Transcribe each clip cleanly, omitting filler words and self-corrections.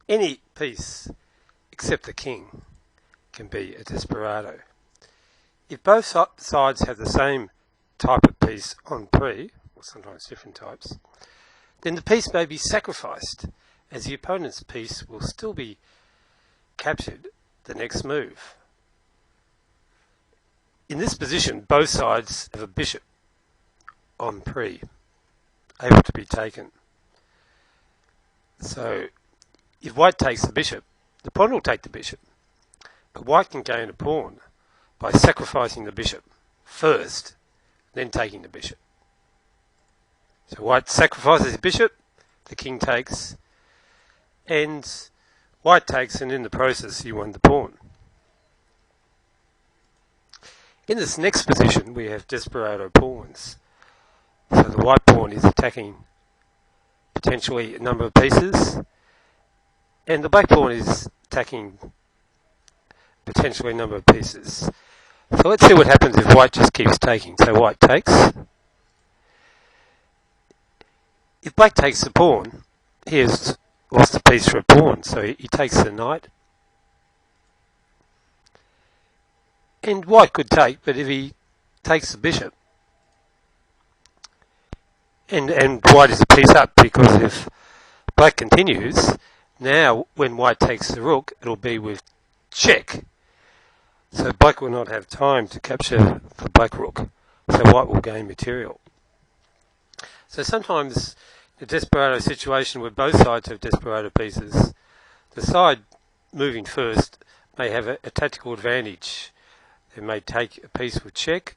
Any piece except the king can be a desperado. If both sides have the same type of piece on pre, or sometimes different types, then the piece may be sacrificed, as the opponent's piece will still be captured the next move. In this position, both sides have a bishop on pre, able to be taken. So, if white takes the bishop, the pawn will take the bishop, but white can gain a pawn by sacrificing the bishop first, then taking the bishop. So white sacrifices the bishop, the king takes, and white takes, and in the process he won the pawn. In this next position we have desperado pawns. So the white pawn is attacking potentially a number of pieces, and the black pawn is attacking potentially a number of pieces. So let's see what happens if white just keeps taking. So white takes. If black takes the pawn, he has lost a piece for a pawn, so he takes the knight. And white could take, but if he takes the bishop, and white is a piece up, because if black continues, now when white takes the rook, it'll be with check. So black will not have time to capture the black rook, so white will gain material. So sometimes in a desperado situation where both sides have desperado pieces, the side moving first may have a tactical advantage. They may take a piece with check,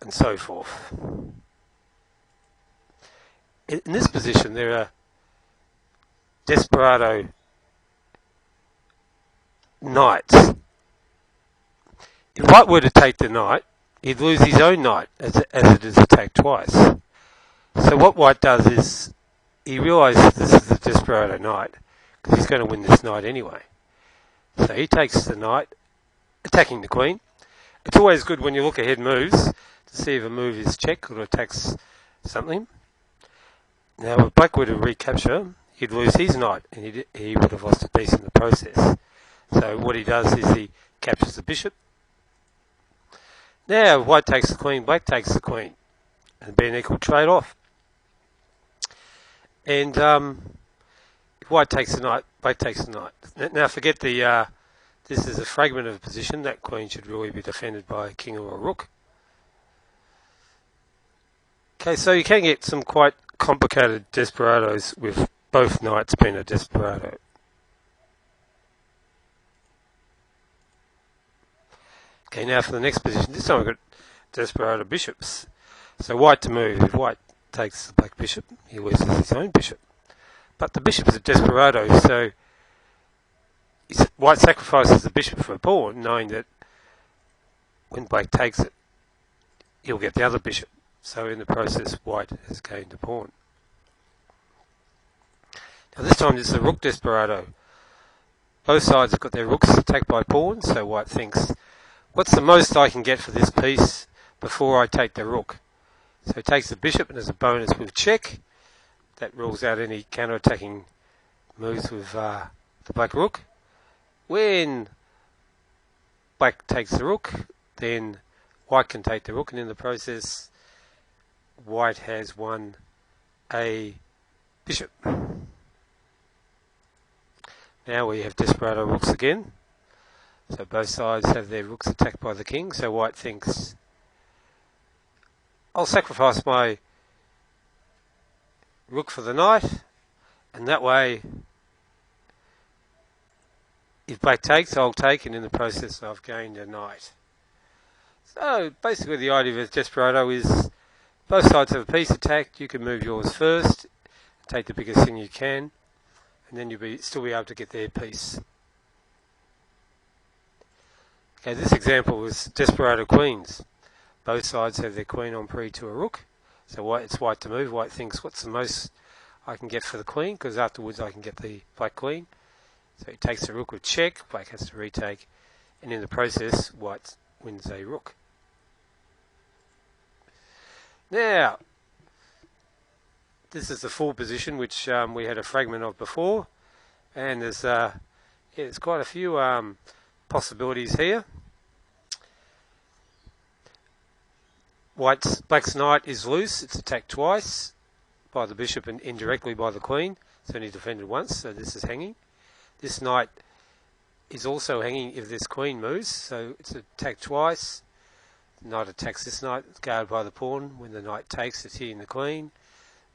and so forth. In this position there are desperado knights. If white were to take the knight, he'd lose his own knight as it is attacked twice. So what white does is he realises this is a desperado knight, because he's going to win this knight anyway. So he takes the knight, attacking the queen. It's always good when you look ahead moves to see if a move is check or attacks something. Now if black were to recapture, he'd lose his knight, and he would have lost a piece in the process. So what he does is he captures the bishop. Now if white takes the queen, black takes the queen, and it'd be an equal trade-off. And if white takes the knight, black takes the knight. Now forget this is a fragment of a position. That queen should really be defended by a king or a rook. Okay, so you can get some quite complicated desperados with both knights being a desperado. Okay, now for the next position. This time I've got desperado bishops. So white to move. If white takes the black bishop, he loses his own bishop. But the bishop is a desperado, so white sacrifices the bishop for a pawn, knowing that when black takes it, he'll get the other bishop. So in the process, white has gained a pawn. Now this time it's a rook desperado. Both sides have got their rooks attacked by pawns, so white thinks, what's the most I can get for this piece before I take the rook? So he takes the bishop, and as a bonus with check, that rules out any counter-attacking moves with the black rook. When black takes the rook, then white can take the rook, and in the process, white has won a bishop. Now we have desperado rooks again. So both sides have their rooks attacked by the king, so white thinks, I'll sacrifice my rook for the knight, and that way, if black takes, I'll take, and in the process I've gained a knight. So basically the idea of desperado is both sides have a piece attacked, you can move yours first, take the biggest thing you can, and then you'll still be able to get their piece. Okay, this example was desperado queens. Both sides have their queen on pre to a rook, so it's white to move. White thinks, what's the most I can get for the queen, because afterwards I can get the black queen. So he takes the rook with check, black has to retake, and in the process white wins a rook. Now, This is the full position, which we had a fragment of before, and there's quite a few possibilities here. Black's knight is loose. It's attacked twice by the bishop and indirectly by the queen. It's only defended once, so this is hanging. This knight is also hanging if this queen moves, so it's attacked twice. The knight attacks this knight, it's guarded by the pawn. When the knight takes, it's hitting the queen.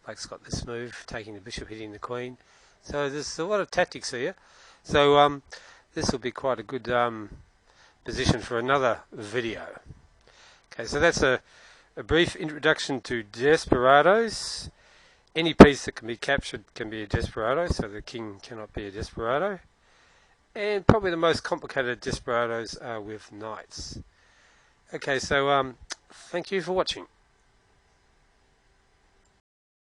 Black's got this move, taking the bishop, hitting the queen. So there's a lot of tactics here. So this will be quite a good position for another video. Okay, so that's a brief introduction to Desperados. Any piece that can be captured can be a desperado, so the king cannot be a desperado. And probably the most complicated desperados are with knights. Okay, so thank you for watching.